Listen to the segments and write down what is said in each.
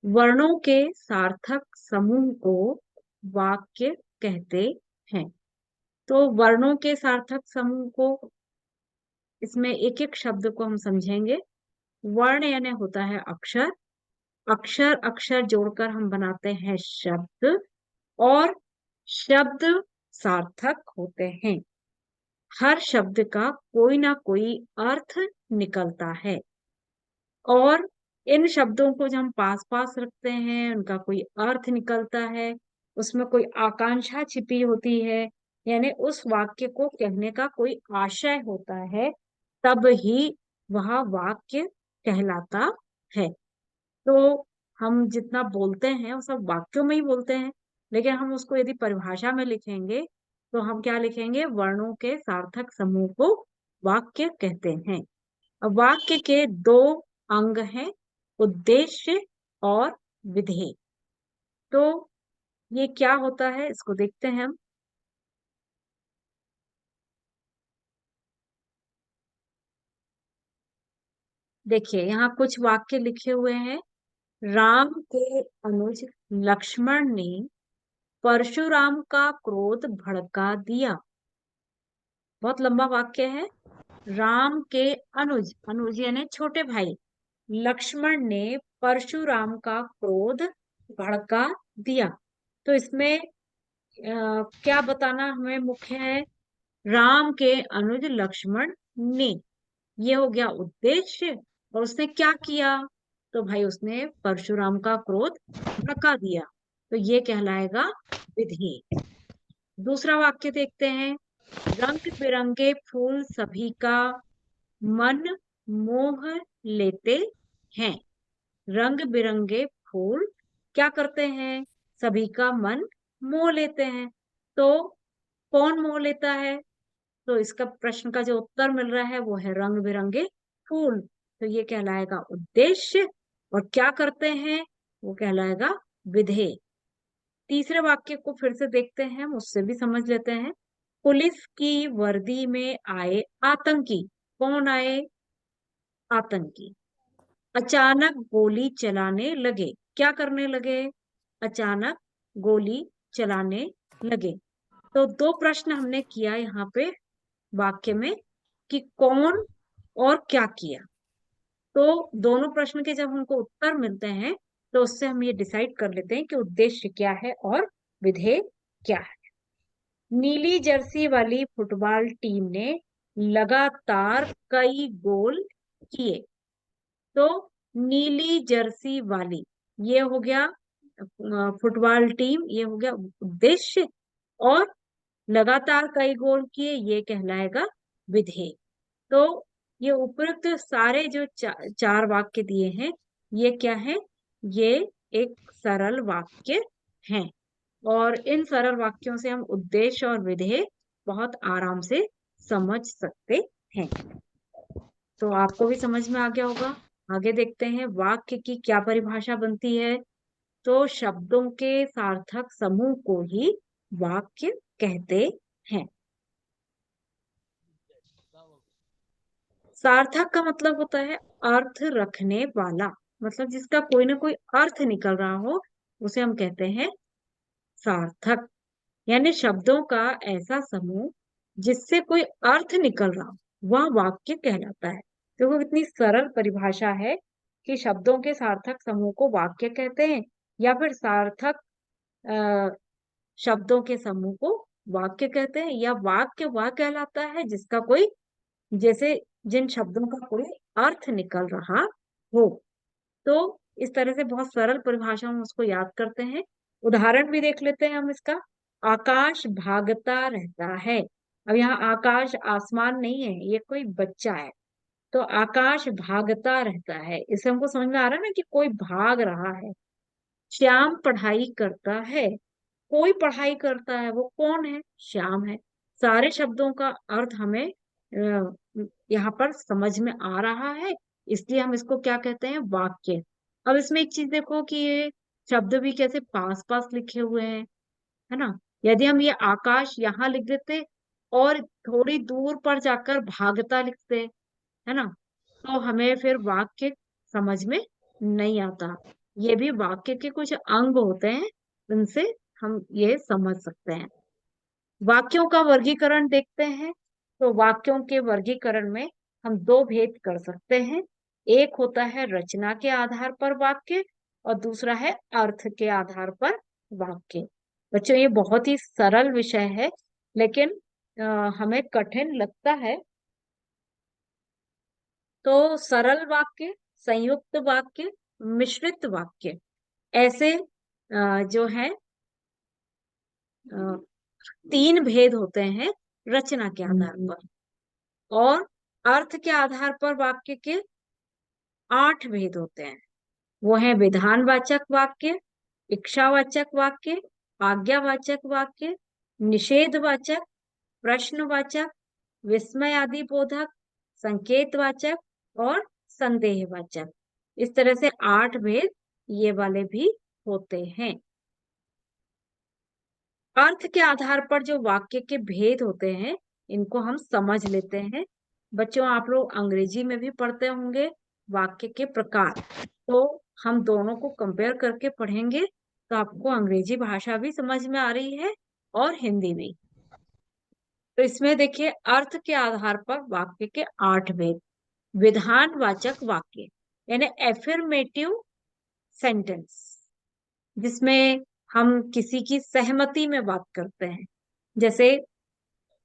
वर्णों के सार्थक समूह को वाक्य कहते हैं। तो वर्णों के सार्थक समूह को, इसमें एक एक शब्द को हम समझेंगे। वर्ण यानी होता है अक्षर, अक्षर अक्षर जोड़कर हम बनाते हैं शब्द, और शब्द सार्थक होते हैं। हर शब्द का कोई ना कोई अर्थ निकलता है, और इन शब्दों को जब हम पास पास रखते हैं उनका कोई अर्थ निकलता है, उसमें कोई आकांक्षा छिपी होती है, यानी उस वाक्य को कहने का कोई आशय होता है, तब ही वह वाक्य कहलाता है। तो हम जितना बोलते हैं वो सब वाक्यों में ही बोलते हैं, लेकिन हम उसको यदि परिभाषा में लिखेंगे तो हम क्या लिखेंगे? वर्णों के सार्थक समूह को वाक्य कहते हैं। अब वाक्य के दो अंग हैं, उद्देश्य और विधेय। तो ये क्या होता है इसको देखते हैं हम। देखिए यहाँ कुछ वाक्य लिखे हुए हैं। राम के अनुज लक्ष्मण ने परशुराम का क्रोध भड़का दिया। बहुत लंबा वाक्य है। राम के अनुज, अनुज यानी छोटे भाई, लक्ष्मण ने परशुराम का क्रोध भड़का दिया। तो इसमें क्या बताना हमें मुख्य है? राम के अनुज लक्ष्मण ने, ये हो गया उद्देश्य। और उसने क्या किया? तो भाई उसने परशुराम का क्रोध भड़का दिया, तो ये कहलाएगा विधि। दूसरा वाक्य देखते हैं। रंग बिरंगे फूल सभी का मन मोह लेते हैं। रंग बिरंगे फूल क्या करते हैं? सभी का मन मोह लेते हैं। तो कौन मोह लेता है? तो इसका प्रश्न का जो उत्तर मिल रहा है वो है रंग बिरंगे फूल। तो ये कहलाएगा उद्देश्य। और क्या करते हैं? वो कहलाएगा विधेय। तीसरे वाक्य को फिर से देखते हैं, हम उससे भी समझ लेते हैं। पुलिस की वर्दी में आए आतंकी। कौन आए? आतंकी। अचानक गोली चलाने लगे। क्या करने लगे? अचानक गोली चलाने लगे। तो दो प्रश्न हमने किया यहाँ पे वाक्य में, कि कौन और क्या किया। तो दोनों प्रश्न के जब हमको उत्तर मिलते हैं तो उससे हम ये डिसाइड कर लेते हैं कि उद्देश्य क्या है और विधेय क्या है। नीली जर्सी वाली फुटबॉल टीम ने लगातार कई गोल किए। तो नीली जर्सी वाली, ये हो गया फुटबॉल टीम, ये हो गया उद्देश्य। और लगातार कई गोल किए, ये कहलाएगा विधेय। तो ये उपयुक्त सारे जो चार वाक्य दिए हैं, ये क्या है? ये एक सरल वाक्य हैं। और इन सरल वाक्यों से हम उद्देश्य और विधेय बहुत आराम से समझ सकते हैं। तो आपको भी समझ में आ गया होगा। आगे देखते हैं वाक्य की क्या परिभाषा बनती है। तो शब्दों के सार्थक समूह को ही वाक्य कहते हैं। सार्थक का मतलब होता है अर्थ रखने वाला, मतलब जिसका कोई ना कोई अर्थ निकल रहा हो, उसे हम कहते हैं सार्थक। यानी शब्दों का ऐसा समूह जिससे कोई अर्थ निकल रहा हो, वह वाक्य कहलाता है। तो वो कितनी सरल परिभाषा है कि शब्दों के सार्थक समूह को वाक्य कहते हैं, या फिर सार्थक अ, शब्दों के समूह को वाक्य कहते हैं, या वाक्य वह कहलाता है जिसका कोई, जैसे जिन शब्दों का कोई अर्थ निकल रहा हो। तो इस तरह से बहुत सरल परिभाषा हम उसको याद करते हैं। उदाहरण भी देख लेते हैं हम इसका। आकाश भागता रहता है। अब यहाँ आकाश आसमान नहीं है, ये कोई बच्चा है। तो आकाश भागता रहता है, इससे हमको समझ में आ रहा है ना कि कोई भाग रहा है। श्याम पढ़ाई करता है। कोई पढ़ाई करता है, वो कौन है? श्याम है। सारे शब्दों का अर्थ हमें यहाँ पर समझ में आ रहा है, इसलिए हम इसको क्या कहते हैं? वाक्य। अब इसमें एक चीज देखो कि ये शब्द भी कैसे पास पास लिखे हुए हैं, है ना? यदि हम ये आकाश यहाँ लिख देते और थोड़ी दूर पर जाकर भागता लिखते, है ना, तो हमें फिर वाक्य समझ में नहीं आता। ये भी वाक्य के कुछ अंग होते हैं, उनसे हम ये समझ सकते हैं। वाक्यों का वर्गीकरण देखते हैं। तो वाक्यों के वर्गीकरण में हम दो भेद कर सकते हैं। एक होता है रचना के आधार पर वाक्य, और दूसरा है अर्थ के आधार पर वाक्य। बच्चों, ये बहुत ही सरल विषय है, लेकिन हमें कठिन लगता है। तो सरल वाक्य, संयुक्त वाक्य, मिश्रित वाक्य, ऐसे जो है अ, तीन भेद होते हैं रचना के आधार पर। और अर्थ के आधार पर वाक्य के 8 भेद होते हैं। वो है विधानवाचक वाक्य, इच्छावाचक वाक्य, आज्ञावाचक वाक्य, निषेधवाचक, प्रश्नवाचक, विस्मयादि बोधक, संकेतवाचक और संदेहवाचक। इस तरह से 8 भेद ये वाले भी होते हैं। अर्थ के आधार पर जो वाक्य के भेद होते हैं, इनको हम समझ लेते हैं। बच्चों, आप लोग अंग्रेजी में भी पढ़ते होंगे वाक्य के प्रकार, तो हम दोनों को कंपेयर करके पढ़ेंगे, तो आपको अंग्रेजी भाषा भी समझ में आ रही है और हिंदी भी। तो इसमें देखिए, अर्थ के आधार पर वाक्य के 8 भेद। विधानवाचक वाक्य यानी एफर्मेटिव सेंटेंस, जिसमें हम किसी की सहमति में बात करते हैं। जैसे,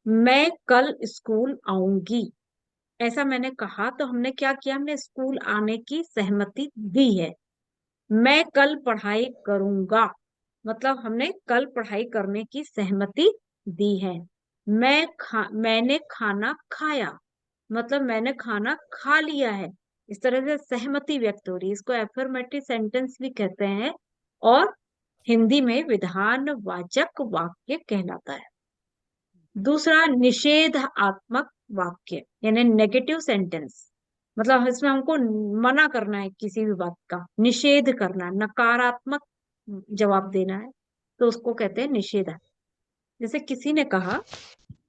मैं कल स्कूल आऊंगी, ऐसा मैंने कहा, तो हमने क्या किया, हमने स्कूल आने की सहमति दी है। मैं कल पढ़ाई करूंगा, मतलब हमने कल पढ़ाई करने की सहमति दी है। मैंने खाना खाया, मतलब मैंने खाना खा लिया है। इस तरह से सहमति व्यक्त हो रही है, इसको एफर्मेटिव सेंटेंस भी कहते हैं, और हिंदी में विधानवाचक वाक्य कहलाता है। दूसरा, निषेधात्मक वाक्य यानी नेगेटिव सेंटेंस, मतलब इसमें हमको मना करना है, किसी भी बात का निषेध करना, नकारात्मक जवाब देना है, तो उसको कहते हैं निषेध। जैसे किसी ने कहा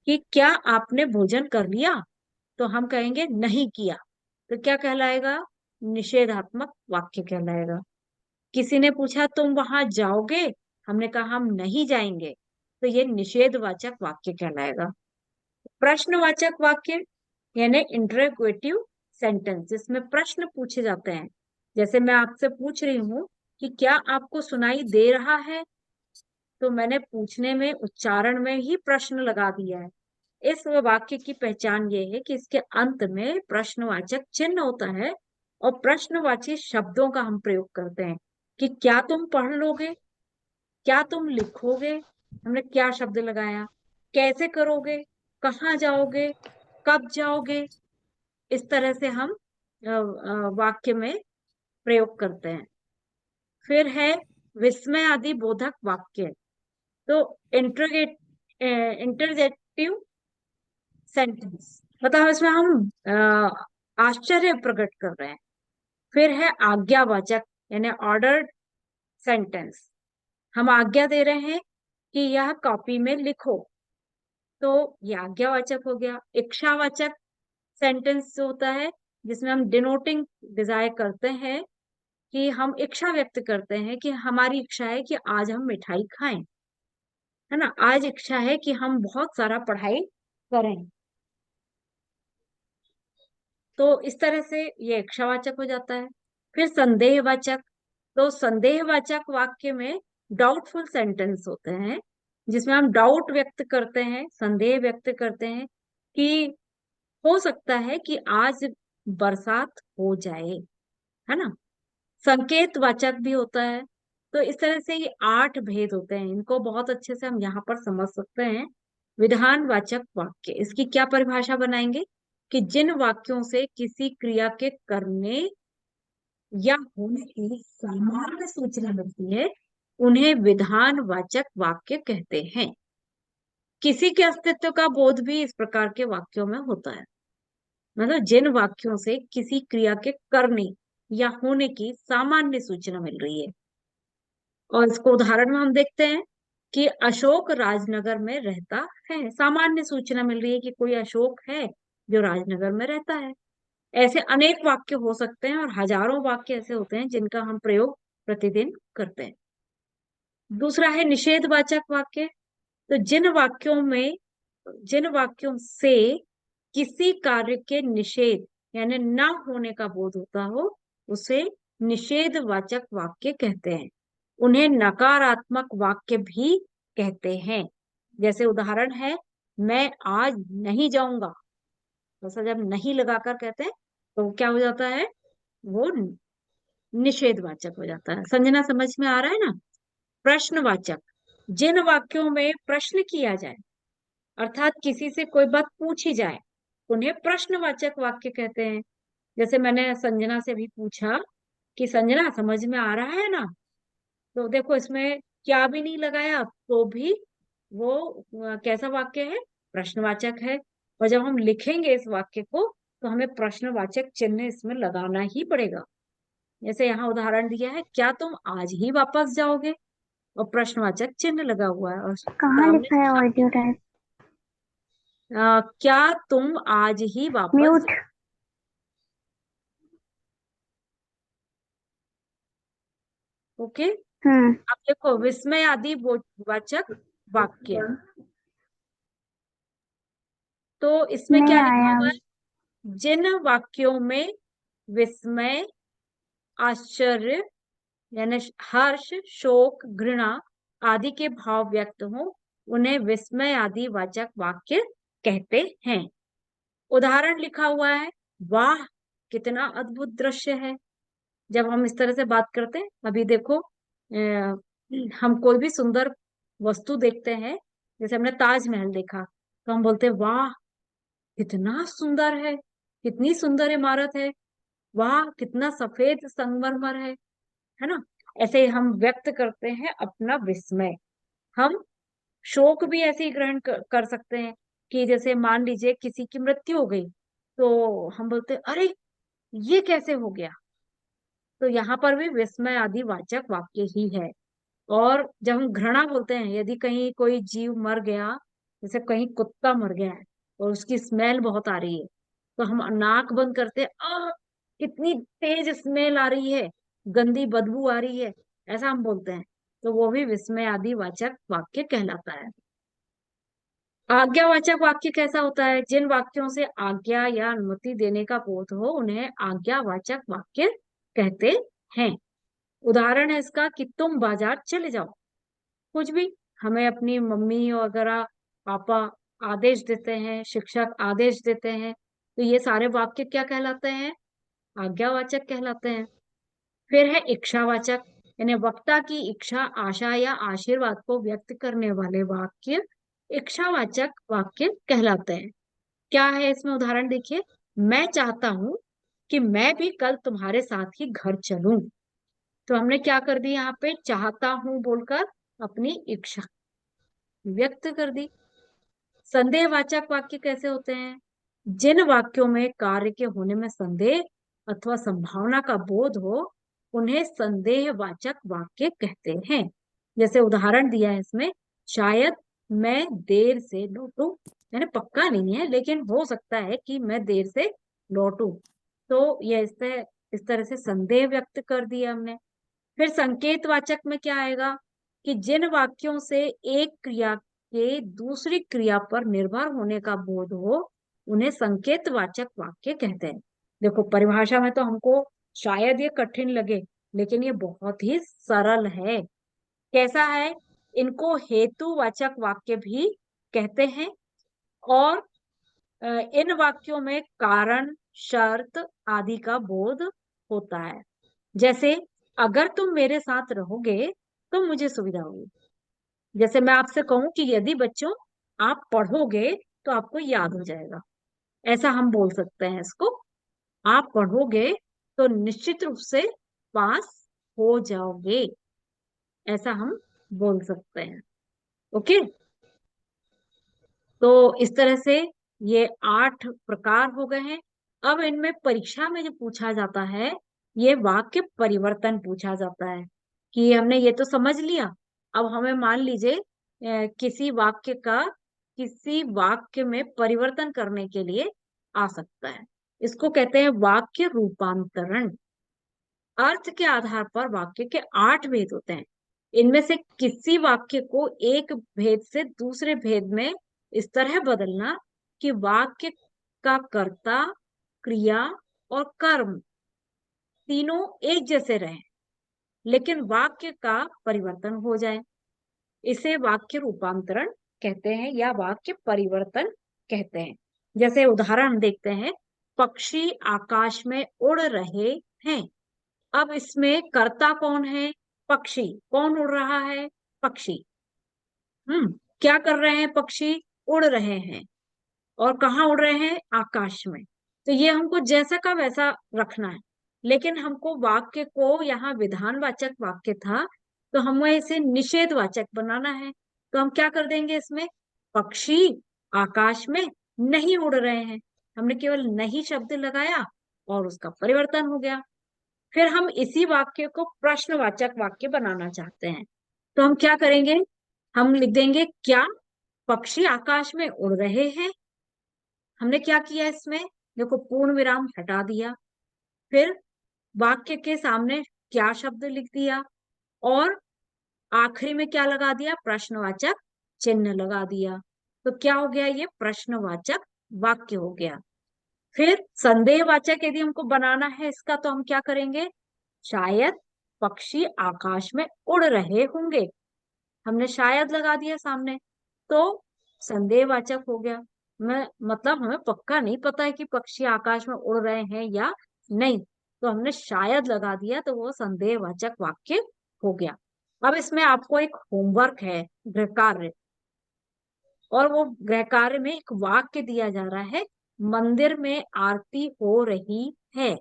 कि क्या आपने भोजन कर लिया, तो हम कहेंगे नहीं किया, तो क्या कहलाएगा, निषेधात्मक वाक्य कहलाएगा। किसी ने पूछा तुम वहां जाओगे, हमने कहा हम नहीं जाएंगे, तो ये निषेधवाचक वाक्य कहलाएगा। प्रश्नवाचक वाक्य यानी इंटरोगेटिव सेंटेंस, जिसमें प्रश्न पूछे जाते हैं। जैसे मैं आपसे पूछ रही हूँ कि क्या आपको सुनाई दे रहा है, तो मैंने पूछने में, उच्चारण में ही प्रश्न लगा दिया है। इस वाक्य की पहचान ये है कि इसके अंत में प्रश्नवाचक चिन्ह होता है, और प्रश्नवाची शब्दों का हम प्रयोग करते हैं कि क्या तुम पढ़ लोगे, क्या तुम लिखोगे, हमने क्या शब्द लगाया, कैसे करोगे, कहाँ जाओगे, कब जाओगे। इस तरह से हम वाक्य में प्रयोग करते हैं। फिर है विस्मय आदि बोधक वाक्य। तो इंटरगेट इंटरजेक्टिव सेंटेंस, मतलब इसमें हम आश्चर्य प्रकट कर रहे हैं। फिर है आज्ञावाचक यानी ऑर्डर्ड सेंटेंस, हम आज्ञा दे रहे हैं कि यह कॉपी में लिखो, तो ये आज्ञावाचक हो गया। इच्छावाचक सेंटेंस जो होता है, जिसमें हम डिनोटिंग डिजायर करते हैं, कि हम इच्छा व्यक्त करते हैं कि हमारी इच्छा है कि आज हम मिठाई खाएं, है ना, आज इच्छा है कि हम बहुत सारा पढ़ाई करें। तो इस तरह से ये इच्छावाचक हो जाता है। फिर संदेहवाचक, तो संदेहवाचक वाक्य में डाउटफुल सेंटेंस होते हैं, जिसमें हम डाउट व्यक्त करते हैं, संदेह व्यक्त करते हैं कि हो सकता है कि आज बरसात हो जाए, है ना। संकेत वाचक भी होता है। तो इस तरह से ये 8 भेद होते हैं, इनको बहुत अच्छे से हम यहाँ पर समझ सकते हैं। विधानवाचक वाक्य, इसकी क्या परिभाषा बनाएंगे, कि जिन वाक्यों से किसी क्रिया के करने या होने की सामान्य सूचना मिलती है, उन्हें विधानवाचक वाक्य कहते हैं। किसी के अस्तित्व का बोध भी इस प्रकार के वाक्यों में होता है, मतलब जिन वाक्यों से किसी क्रिया के करने या होने की सामान्य सूचना मिल रही है। और इसको उदाहरण में हम देखते हैं कि अशोक राजनगर में रहता है, सामान्य सूचना मिल रही है कि कोई अशोक है जो राजनगर में रहता है। ऐसे अनेक वाक्य हो सकते हैं, और हजारों वाक्य ऐसे होते हैं जिनका हम प्रयोग प्रतिदिन करते हैं। दूसरा है निषेधवाचक वाक्य। तो जिन वाक्यों से किसी कार्य के निषेध यानी न होने का बोध होता हो, उसे निषेधवाचक वाक्य कहते हैं। उन्हें नकारात्मक वाक्य भी कहते हैं। जैसे उदाहरण है, मैं आज नहीं जाऊंगा। ऐसा जब नहीं लगाकर कहते हैं तो क्या हो जाता है, वो निषेधवाचक हो जाता है। संजना समझ में आ रहा है ना? प्रश्नवाचक, जिन वाक्यों में प्रश्न किया जाए अर्थात किसी से कोई बात पूछी जाए, उन्हें प्रश्नवाचक वाक्य कहते हैं। जैसे मैंने संजना से भी पूछा कि संजना समझ में आ रहा है ना? तो देखो इसमें क्या भी नहीं लगाया तो भी वो कैसा वाक्य है, प्रश्नवाचक है। और जब हम लिखेंगे इस वाक्य को तो हमें प्रश्नवाचक चिन्ह इसमें लगाना ही पड़ेगा। जैसे यहाँ उदाहरण दिया है, क्या तुम आज ही वापस जाओगे, और प्रश्नवाचक चिन्ह लगा हुआ है और कहाँ सामने लिखा है ऑडियो टाइप? क्या तुम आज ही वापस म्यूट। ओके। हम्म। अब देखो विस्मय आदि वाचक वाक्य, तो इसमें नहीं क्या लिखा आया। हुआ है, जिन वाक्यों में विस्मय, आश्चर्य यानी हर्ष, शोक, घृणा आदि के भाव व्यक्त हो, उन्हें विस्मय आदि वाचक वाक्य कहते हैं। उदाहरण लिखा हुआ है, वाह कितना अद्भुत दृश्य है। जब हम इस तरह से बात करते हैं, अभी देखो हम कोई भी सुंदर वस्तु देखते हैं, जैसे हमने ताजमहल देखा तो हम बोलते हैं वाह कितना सुंदर है, कितनी सुंदर इमारत है, वाह कितना सफेद संगमरमर है ना? ऐसे हम व्यक्त करते हैं अपना विस्मय। हम शोक भी ऐसे ही ग्रहण कर सकते हैं कि जैसे मान लीजिए किसी की मृत्यु हो गई तो हम बोलते हैं अरे ये कैसे हो गया। तो यहाँ पर भी विस्मय आदि वाचक वाक्य ही है। और जब हम घृणा बोलते हैं, यदि कहीं कोई जीव मर गया, जैसे कहीं कुत्ता मर गया है और उसकी स्मेल बहुत आ रही है, तो हम नाक बंद करते हैं, कितनी तेज स्मेल आ रही है, गंदी बदबू आ रही है, ऐसा हम बोलते हैं। तो वो भी विस्मय आदि वाचक वाक्य कहलाता है। आज्ञावाचक वाक्य कैसा होता है, जिन वाक्यों से आज्ञा या अनुमति देने का बोध हो, उन्हें आज्ञावाचक वाक्य कहते हैं। उदाहरण है इसका कि तुम बाजार चले जाओ। कुछ भी, हमें अपनी मम्मी वगैरह, पापा आदेश देते हैं, शिक्षक आदेश देते हैं, तो ये सारे वाक्य क्या कहलाते हैं, आज्ञावाचक कहलाते हैं। फिर है इच्छावाचक, यानी वक्ता की इच्छा, आशा या आशीर्वाद को व्यक्त करने वाले वाक्य इच्छावाचक वाक्य कहलाते हैं। क्या है इसमें उदाहरण देखिए, मैं चाहता हूं कि मैं भी कल तुम्हारे साथ ही घर चलूं। तो हमने क्या कर दी, यहाँ पे चाहता हूं बोलकर अपनी इच्छा व्यक्त कर दी। संदेहवाचक वाक्य कैसे होते हैं, जिन वाक्यों में कार्य के होने में संदेह अथवा संभावना का बोध हो, उन्हें संदेहवाचक वाक्य कहते हैं। जैसे उदाहरण दिया है इसमें, शायद मैं देर से लौटूं, यानी पक्का नहीं है लेकिन हो सकता है कि मैं देर से लौटूं। तो यह इस तरह से संदेह व्यक्त कर दिया हमने। फिर संकेतवाचक में क्या आएगा कि जिन वाक्यों से एक क्रिया के दूसरी क्रिया पर निर्भर होने का बोध हो, उन्हें संकेतवाचक वाक्य कहते हैं। देखो परिभाषा में तो हमको शायद ये कठिन लगे, लेकिन ये बहुत ही सरल है। कैसा है, इनको हेतुवाचक वाक्य भी कहते हैं। और इन वाक्यों में कारण, शर्त आदि का बोध होता है। जैसे अगर तुम मेरे साथ रहोगे तो मुझे सुविधा होगी। जैसे मैं आपसे कहूं कि यदि बच्चों आप पढ़ोगे तो आपको याद हो जाएगा, ऐसा हम बोल सकते हैं इसको। आप पढ़ोगे तो निश्चित रूप से पास हो जाओगे, ऐसा हम बोल सकते हैं। ओके। तो इस तरह से ये 8 प्रकार हो गए हैं। अब इनमें परीक्षा में जो पूछा जाता है, ये वाक्य परिवर्तन पूछा जाता है। कि हमने ये तो समझ लिया, अब हमें मान लीजिए किसी वाक्य में परिवर्तन करने के लिए आ सकता है। इसको कहते हैं वाक्य रूपांतरण। अर्थ के आधार पर वाक्य के 8 भेद होते हैं। इनमें से किसी वाक्य को एक भेद से दूसरे भेद में इस तरह बदलना कि वाक्य का कर्ता, क्रिया और कर्म तीनों एक जैसे रहें, लेकिन वाक्य का परिवर्तन हो जाए, इसे वाक्य रूपांतरण कहते हैं या वाक्य परिवर्तन कहते हैं। जैसे उदाहरण हम देखते हैं, पक्षी आकाश में उड़ रहे हैं। अब इसमें कर्ता कौन है? पक्षी। कौन उड़ रहा है? पक्षी। क्या कर रहे हैं पक्षी? उड़ रहे हैं। और कहाँ उड़ रहे हैं? आकाश में। तो ये हमको जैसा का वैसा रखना है, लेकिन हमको वाक्य को, यहाँ विधानवाचक वाक्य था तो हमें इसे निषेधवाचक बनाना है। तो हम क्या कर देंगे इसमें? पक्षी आकाश में नहीं उड़ रहे हैं, हमने केवल नहीं शब्द लगाया और उसका परिवर्तन हो गया। फिर हम इसी वाक्य को प्रश्नवाचक वाक्य बनाना चाहते हैं, तो हम क्या करेंगे? हम लिख देंगे, क्या पक्षी आकाश में उड़ रहे हैं। हमने क्या किया इसमें? देखो, पूर्ण विराम हटा दिया, फिर वाक्य के सामने क्या शब्द लिख दिया और आखिरी में क्या लगा दिया? प्रश्नवाचक चिन्ह लगा दिया। तो क्या हो गया? ये प्रश्नवाचक वाक्य हो गया। फिर संदेहवाचक यदि हमको बनाना है इसका, तो हम क्या करेंगे? शायद पक्षी आकाश में उड़ रहे होंगे, हमने शायद लगा दिया सामने, तो संदेहवाचक हो गया। मैं मतलब हमें पक्का नहीं पता है कि पक्षी आकाश में उड़ रहे हैं या नहीं, तो हमने शायद लगा दिया, तो वो संदेहवाचक वाक्य हो गया। अब इसमें आपको एक होमवर्क है, गृह कार्य, और वो गृह कार्य में एक वाक्य दिया जा रहा है, मंदिर में आरती हो रही है।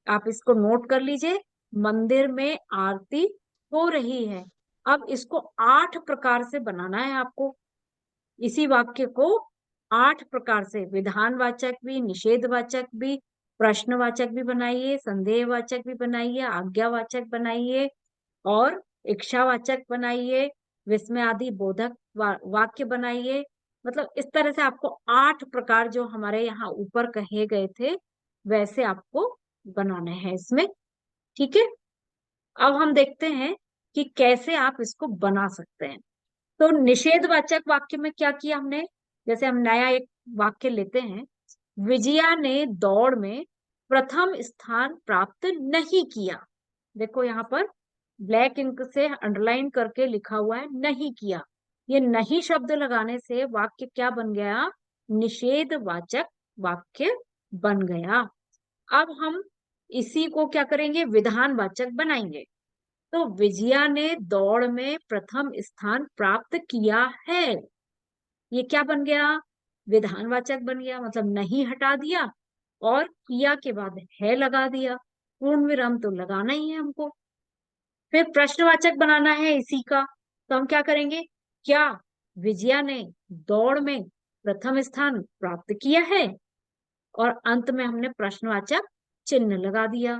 आप इसको नोट कर लीजिए, मंदिर में आरती हो रही है। अब इसको 8 प्रकार से बनाना है आपको, इसी वाक्य को 8 प्रकार से, विधानवाचक भी, निषेधवाचक भी, प्रश्नवाचक भी बनाइए, संदेहवाचक भी बनाइए, आज्ञावाचक बनाइए और इच्छावाचक बनाइए, विस्मय आदि बोधक वाक्य बनाइए। मतलब इस तरह से आपको 8 प्रकार जो हमारे यहाँ ऊपर कहे गए थे वैसे आपको बनाने हैं इसमें। ठीक है, अब हम देखते हैं कि कैसे आप इसको बना सकते हैं। तो निषेधवाचक वाक्य में क्या किया हमने? जैसे हम नया एक वाक्य लेते हैं, विजया ने दौड़ में प्रथम स्थान प्राप्त नहीं किया। देखो यहाँ पर ब्लैक इंक से अंडरलाइन करके लिखा हुआ है नहीं किया। ये नहीं शब्द लगाने से वाक्य क्या बन गया? निषेधवाचक वाक्य बन गया। अब हम इसी को क्या करेंगे? विधानवाचक बनाएंगे। तो विजया ने दौड़ में प्रथम स्थान प्राप्त किया है, ये क्या बन गया? विधानवाचक बन गया। मतलब नहीं हटा दिया और किया के बाद है लगा दिया, पूर्ण विराम तो लगाना ही है हमको। फिर प्रश्नवाचक बनाना है इसी का, तो हम क्या करेंगे? क्या विजया ने दौड़ में प्रथम स्थान प्राप्त किया है, और अंत में हमने प्रश्नवाचक चिन्ह लगा दिया,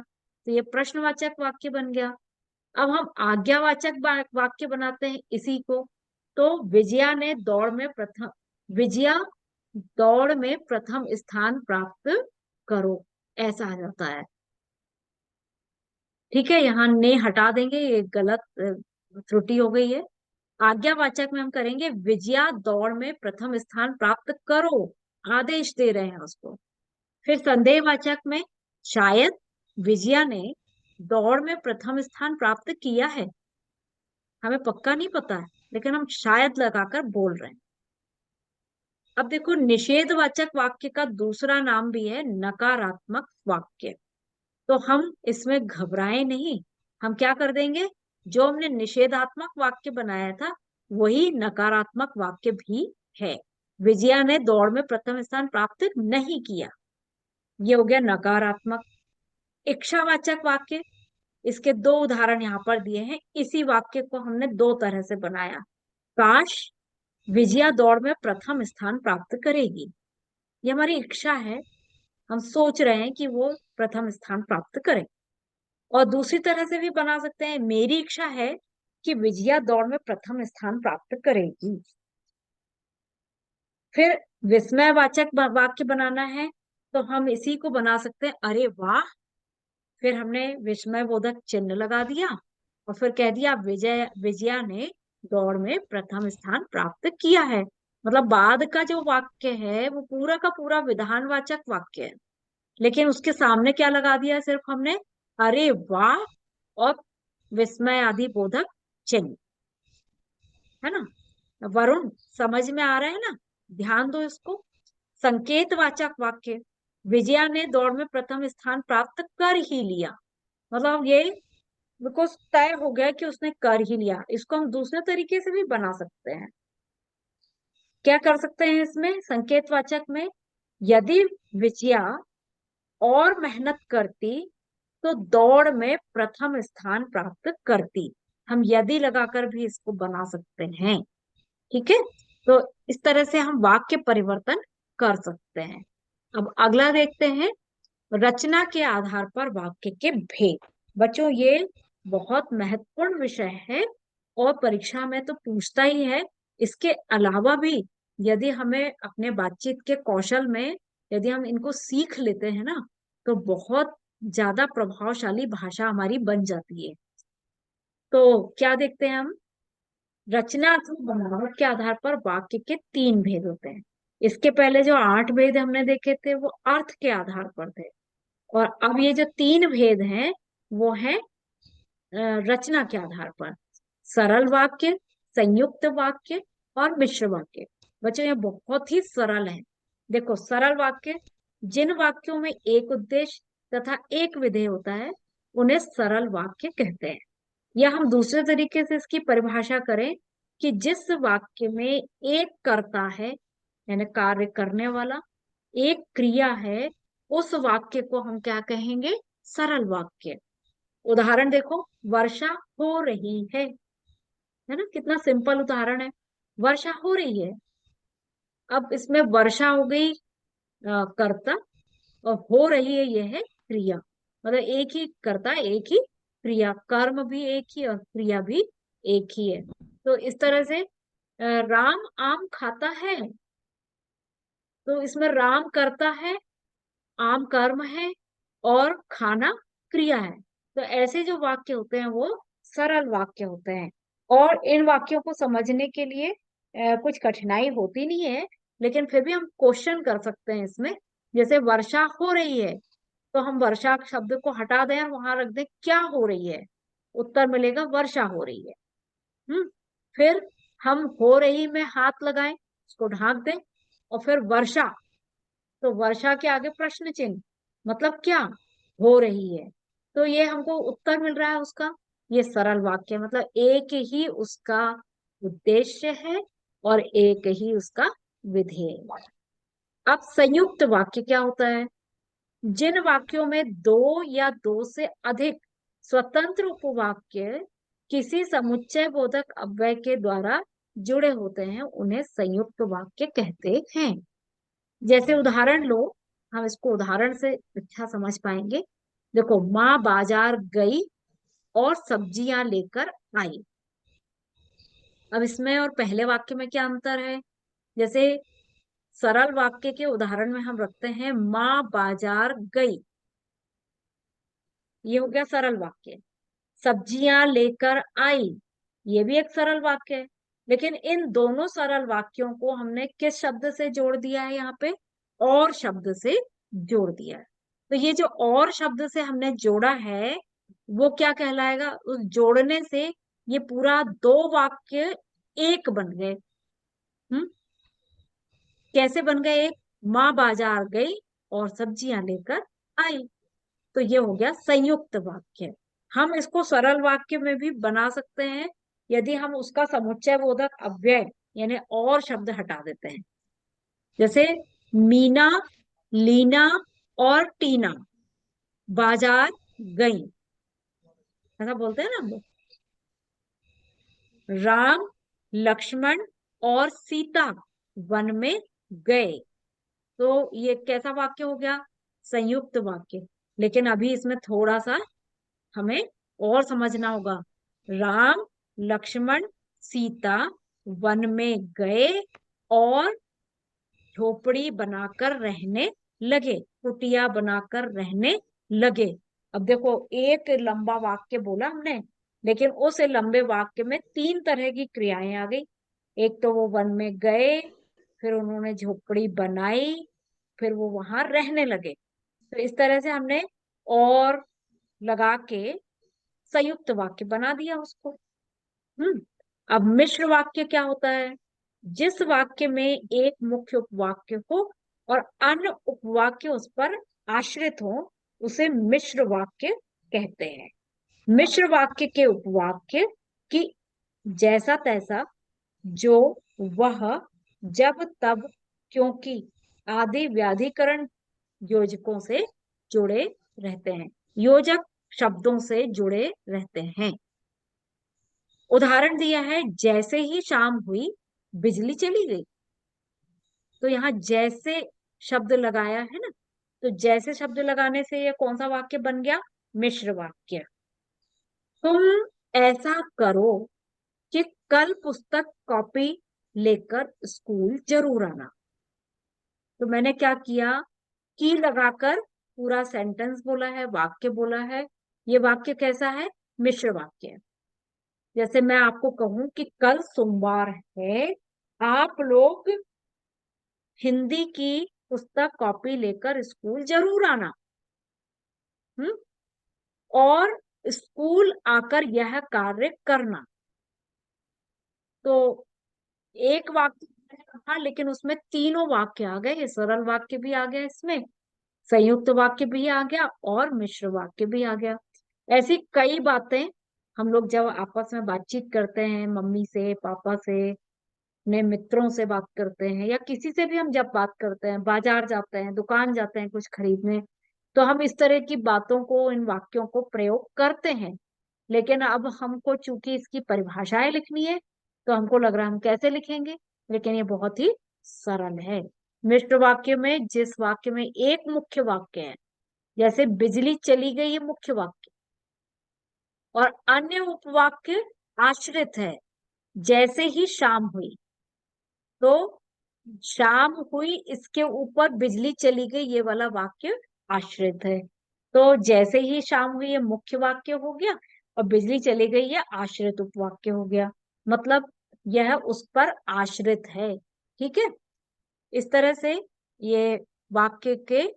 तो ये प्रश्नवाचक वाक्य बन गया। अब हम आज्ञावाचक वाक्य बनाते हैं इसी को। तो विजया दौड़ में प्रथम स्थान प्राप्त करो, ऐसा आ जाता है। ठीक है, यहाँ ने हटा देंगे, ये गलत त्रुटि हो गई है। आज्ञावाचक में हम करेंगे, विजया दौड़ में प्रथम स्थान प्राप्त करो, आदेश दे रहे हैं उसको। फिर संदेहवाचक में, शायद विजया ने दौड़ में प्रथम स्थान प्राप्त किया है, हमें पक्का नहीं पता है लेकिन हम शायद लगाकर बोल रहे हैं। अब देखो, निषेधवाचक वाक्य का दूसरा नाम भी है नकारात्मक वाक्य। तो हम इसमें घबराएं नहीं, हम क्या कर देंगे? जो हमने निषेधात्मक वाक्य बनाया था वही नकारात्मक वाक्य भी है। विजया ने दौड़ में प्रथम स्थान प्राप्त नहीं किया, ये हो गया नकारात्मक। इच्छावाचक वाक्य, इसके 2 उदाहरण यहाँ पर दिए हैं। इसी वाक्य को हमने 2 तरह से बनाया। काश विजया दौड़ में प्रथम स्थान प्राप्त करेगी, ये हमारी इच्छा है, हम सोच रहे हैं कि वो प्रथम स्थान प्राप्त करे। और दूसरी तरह से भी बना सकते हैं, मेरी इच्छा है कि विजया दौड़ में प्रथम स्थान प्राप्त करेगी। फिर विस्मयवाचक वाक्य बनाना है, तो हम इसी को बना सकते हैं, अरे वाह फिर हमने विस्मय बोधक चिन्ह लगा दिया और फिर कह दिया विजया ने दौड़ में प्रथम स्थान प्राप्त किया है। मतलब बाद का जो वाक्य है वो पूरा का पूरा विधानवाचक वाक्य है, लेकिन उसके सामने क्या लगा दिया? सिर्फ हमने अरे वाह और विस्मय आदि बोधक चिन्ह, है ना। वरुण, समझ में आ रहा है ना? ध्यान दो इसको। संकेतवाचक वाक्य, विजया ने दौड़ में प्रथम स्थान प्राप्त कर ही लिया, मतलब ये बिल्कुल तय हो गया कि उसने कर ही लिया। इसको हम दूसरे तरीके से भी बना सकते हैं। क्या कर सकते हैं इसमें संकेतवाचक में? यदि विजया और मेहनत करती तो दौड़ में प्रथम स्थान प्राप्त करती। हम यदि लगाकर भी इसको बना सकते हैं। ठीक है, तो इस तरह से हम वाक्य परिवर्तन कर सकते हैं। अब अगला देखते हैं, रचना के आधार पर वाक्य के भेद। बच्चों ये बहुत महत्वपूर्ण विषय है और परीक्षा में तो पूछता ही है। इसके अलावा भी यदि हमें अपने बातचीत के कौशल में यदि हम इनको सीख लेते हैं ना, तो बहुत ज्यादा प्रभावशाली भाषा हमारी बन जाती है। तो क्या देखते हैं हम? रचना अथवा बनावट के आधार पर वाक्य के 3 भेद होते हैं। इसके पहले जो 8 भेद हमने देखे थे वो अर्थ के आधार पर थे, और अब ये जो 3 भेद हैं वो है रचना के आधार पर। सरल वाक्य, संयुक्त वाक्य और मिश्र वाक्य। बच्चों ये बहुत ही सरल है। देखो, सरल वाक्य, जिन वाक्यों में एक उद्देश्य तथा एक विधेय होता है उन्हें सरल वाक्य कहते हैं। या हम दूसरे तरीके से इसकी परिभाषा करें कि जिस वाक्य में एक कर्ता है, यानी कार्य करने वाला, एक क्रिया है, उस वाक्य को हम क्या कहेंगे? सरल वाक्य। उदाहरण देखो, वर्षा हो रही है ना, कितना सिंपल उदाहरण है। वर्षा हो रही है, अब इसमें वर्षा हो गई कर्ता, और हो रही है यह है क्रिया। मतलब एक ही कर्ता एक ही क्रिया, कर्म भी एक ही और क्रिया भी एक ही है। तो इस तरह से राम आम खाता है, तो इसमें राम कर्ता है, आम कर्म है और खाना क्रिया है। तो ऐसे जो वाक्य होते हैं वो सरल वाक्य होते हैं। और इन वाक्यों को समझने के लिए कुछ कठिनाई होती नहीं है, लेकिन फिर भी हम क्वेश्चन कर सकते हैं इसमें। जैसे वर्षा हो रही है, तो हम वर्षा शब्द को हटा दें और वहां रख दें क्या हो रही है, उत्तर मिलेगा वर्षा हो रही है। हम्म फिर हम हो रही में हाथ लगाएं, उसको ढाक दें, और फिर वर्षा, तो वर्षा के आगे प्रश्न चिन्ह, मतलब क्या हो रही है। तो ये हमको उत्तर मिल रहा है उसका। ये सरल वाक्य, मतलब एक ही उसका उद्देश्य है और एक ही उसका विधेय है। अब संयुक्त वाक्य क्या होता है? जिन वाक्यों में दो या दो से अधिक स्वतंत्र उपवाक्य किसी समुच्चय बोधक अव्यय के द्वारा जुड़े होते हैं उन्हें संयुक्त वाक्य कहते हैं। जैसे उदाहरण लो, हम इसको उदाहरण से अच्छा समझ पाएंगे। देखो, माँ बाजार गई और सब्जियां लेकर आई। अब इसमें और पहले वाक्य में क्या अंतर है? जैसे सरल वाक्य के उदाहरण में हम रखते हैं माँ बाजार गई, ये हो गया सरल वाक्य। सब्जियां लेकर आई, ये भी एक सरल वाक्य है। लेकिन इन दोनों सरल वाक्यों को हमने किस शब्द से जोड़ दिया है? यहाँ पे और शब्द से जोड़ दिया है। तो ये जो और शब्द से हमने जोड़ा है वो क्या कहलाएगा? उस जोड़ने से ये पूरा दो वाक्य एक बन गए। हम्म कैसे बन गए एक? माँ बाजार गई और सब्जियां लेकर आई। तो ये हो गया संयुक्त वाक्य। हम इसको सरल वाक्य में भी बना सकते हैं यदि हम उसका समुच्चय बोधक अव्यय यानी और शब्द हटा देते हैं। जैसे मीना, लीना और टीना बाजार गई, ऐसा बोलते हैं ना हम लोग। राम, लक्ष्मण और सीता वन में गए। तो ये कैसा वाक्य हो गया? संयुक्त वाक्य। लेकिन अभी इसमें थोड़ा सा हमें और समझना होगा। राम, लक्ष्मण, सीता वन में गए और झोपड़ी बनाकर रहने लगे, कुटिया बनाकर रहने लगे। अब देखो, एक लंबा वाक्य बोला हमने, लेकिन उस लंबे वाक्य में तीन तरह की क्रियाएं आ गई। एक तो वो वन में गए, फिर उन्होंने झोपड़ी बनाई, फिर वो वहां रहने लगे। तो इस तरह से हमने और लगा के संयुक्त वाक्य बना दिया उसको। हम्म। अब मिश्र वाक्य क्या होता है? जिस वाक्य में एक मुख्य उपवाक्य हो और अन्य उपवाक्य उस पर आश्रित हो, उसे मिश्र वाक्य कहते हैं। मिश्र वाक्य के उपवाक्य की जैसा तैसा, जो, वह, जब, तब, क्योंकि आदि व्याधिकरण योजकों से जुड़े रहते हैं। योजक शब्दों से जुड़े रहते हैं। उदाहरण दिया है, जैसे ही शाम हुई बिजली चली गई। तो यहाँ जैसे शब्द लगाया है ना, तो जैसे शब्द लगाने से ये कौन सा वाक्य बन गया? मिश्र वाक्य। तुम ऐसा करो कि कल पुस्तक कॉपी लेकर स्कूल जरूर आना। तो मैंने क्या किया, की लगाकर पूरा सेंटेंस बोला है, वाक्य बोला है। ये वाक्य कैसा है? मिश्र वाक्य है। जैसे मैं आपको कहूं कि कल सोमवार है, आप लोग हिंदी की पुस्तक कॉपी लेकर स्कूल जरूर आना। हम्म। और स्कूल आकर यह कार्य करना। तो एक वाक्य मैंने कहा, लेकिन उसमें तीनों वाक्य आ गए। सरल वाक्य भी आ गया इसमें, संयुक्त वाक्य भी आ गया, और मिश्र वाक्य भी आ गया। ऐसी कई बातें हम लोग जब आपस में बातचीत करते हैं, मम्मी से, पापा से, अपने मित्रों से बात करते हैं, या किसी से भी हम जब बात करते हैं, बाजार जाते हैं, दुकान जाते हैं कुछ खरीदने, तो हम इस तरह की बातों को, इन वाक्यों को प्रयोग करते हैं। लेकिन अब हमको चूंकि इसकी परिभाषाएं लिखनी है, तो हमको लग रहा है हम कैसे लिखेंगे, लेकिन ये बहुत ही सरल है। मिश्र वाक्य में जिस वाक्य में एक मुख्य वाक्य है, जैसे बिजली चली गई, ये मुख्य वाक्य, और अन्य उपवाक्य आश्रित है। जैसे ही शाम हुई, तो शाम हुई इसके ऊपर बिजली चली गई, ये वाला वाक्य आश्रित है। तो जैसे ही शाम हुई ये मुख्य वाक्य हो गया, और बिजली चली गई ये आश्रित उपवाक्य हो गया। मतलब यह उस पर आश्रित है। ठीक है। इस तरह से ये वाक्य के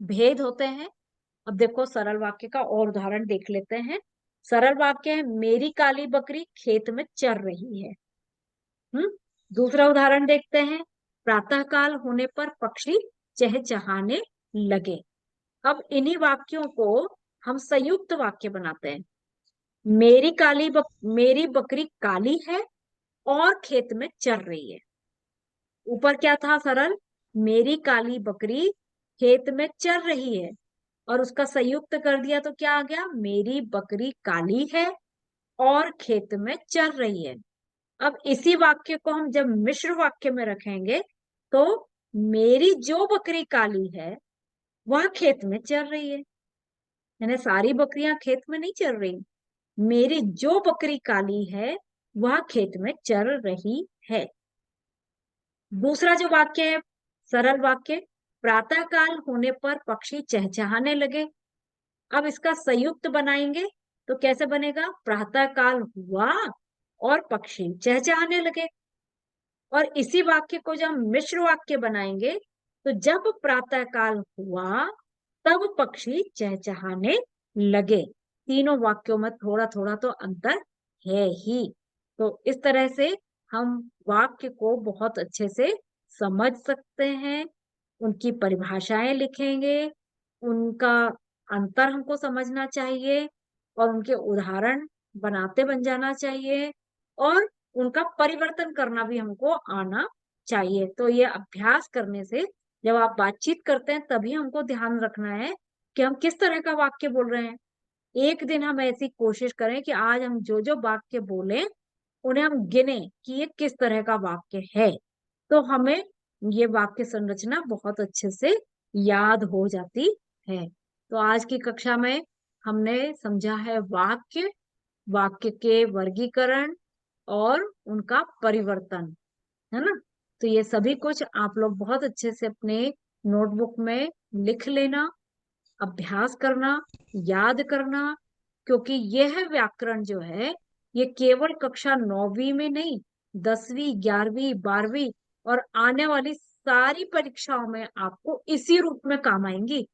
भेद होते हैं। अब देखो, सरल वाक्य का और उदाहरण देख लेते हैं। सरल वाक्य है, मेरी काली बकरी खेत में चर रही है। हम्म। दूसरा उदाहरण देखते हैं, प्रातःकाल होने पर पक्षी चहचहाने लगे। अब इन्हीं वाक्यों को हम संयुक्त वाक्य बनाते हैं। मेरी बकरी काली है और खेत में चर रही है। ऊपर क्या था? सरल, मेरी काली बकरी खेत में चर रही है, और उसका संयुक्त कर दिया तो क्या आ गया? मेरी बकरी काली है और खेत में चर रही है। अब इसी वाक्य को हम जब मिश्र वाक्य में रखेंगे, तो मेरी जो बकरी काली है वह खेत में चर रही है। यानी सारी बकरियां खेत में नहीं चर रही, मेरी जो बकरी काली है वह खेत में चर रही है। दूसरा जो वाक्य है, सरल वाक्य, प्रातःकाल होने पर पक्षी चहचहाने लगे। अब इसका संयुक्त बनाएंगे तो कैसे बनेगा? प्रातःकाल हुआ और पक्षी चहचहाने लगे। और इसी वाक्य को जब मिश्र वाक्य बनाएंगे, तो जब प्रातःकाल हुआ तब पक्षी चहचहाने लगे। तीनों वाक्यों में थोड़ा थोड़ा तो अंतर है ही। तो इस तरह से हम वाक्य को बहुत अच्छे से समझ सकते हैं। उनकी परिभाषाएं लिखेंगे, उनका अंतर हमको समझना चाहिए, और उनके उदाहरण बनाते बन जाना चाहिए, और उनका परिवर्तन करना भी हमको आना चाहिए। तो ये अभ्यास करने से, जब आप बातचीत करते हैं तभी हमको ध्यान रखना है कि हम किस तरह का वाक्य बोल रहे हैं। एक दिन हम ऐसी कोशिश करें कि आज हम जो जो वाक्य बोले उन्हें हम गिने कि ये किस तरह का वाक्य है। तो हमें ये वाक्य संरचना बहुत अच्छे से याद हो जाती है। तो आज की कक्षा में हमने समझा है वाक्य, वाक्य के वर्गीकरण और उनका परिवर्तन, है ना। तो ये सभी कुछ आप लोग बहुत अच्छे से अपने नोटबुक में लिख लेना। अभ्यास करना, याद करना, क्योंकि यह व्याकरण जो है ये केवल कक्षा 9वीं में नहीं, 10वीं, 11वीं, 12वीं और आने वाली सारी परीक्षाओं में आपको इसी रूप में काम आएंगी।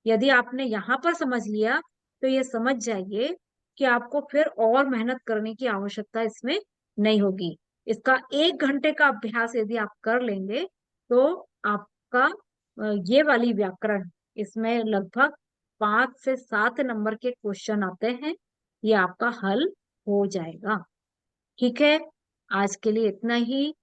यदि आपने यहाँ पर समझ लिया तो ये समझ जाइए कि आपको फिर और मेहनत करने की आवश्यकता इसमें नहीं होगी। इसका 1 घंटे का अभ्यास यदि आप कर लेंगे तो आपका ये वाली व्याकरण, इसमें लगभग 5 से 7 नंबर के क्वेश्चन आते हैं, ये आपका हल हो जाएगा। ठीक है, आज के लिए इतना ही।